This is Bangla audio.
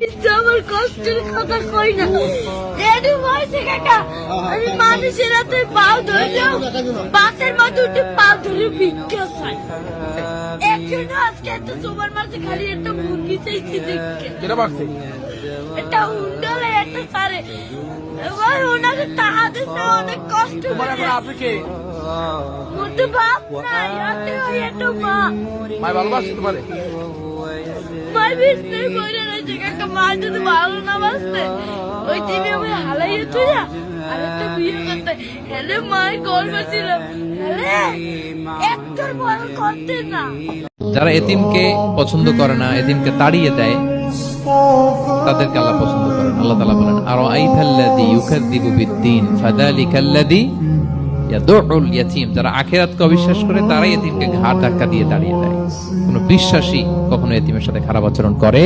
আমার কষ্টের কথা কই না রেডি হয়েছে কাকা আমি মানুষের হাতে পাও ধরলেও বাসের মধ্যে উঠে পাও ধরে ভিক্ষা চাই এখনো আজকে একটা তোমার মাঝে খালি একটা মুরগি চাইছি দেখে একটা উন্ডলে একটা সারে এবার ওনাকে টাকা দিতে অনেক কষ্ট করে মধ্যে বাপ নাই হাতে ওই একটা মা মাই ভালোবাসে তোমারে মাই বিস্তার করে রয়েছে কাকা মা যদি ভালো না বাসতে ওই টিভি আমি হালাইয়ে তুই আর একটা বিয়ে করতে হেলে মায়ের গর্ব ছিল হেলে একটার বড় করতে না। যারা এতিমকে পছন্দ করে না, এতিমকে তাড়িয়ে দেয়, তাদেরকে আল্লাহ পছন্দ করেন। আল্লাহ তাআলা বলেন আরাআইতাল্লাযী ইউকাযযিবু বিদ্দীন ফাযালিকাল্লাযী ইয়াদউল ইয়াতীম। যারা আখিরাতকে অবিশ্বাস করে তারাই এতিমকে ঘাড় ধাক্কা দিয়ে তাড়িয়ে দেয়। কোন বিশ্বাসী কখনো এতিমের সাথে খারাপ আচরণ করে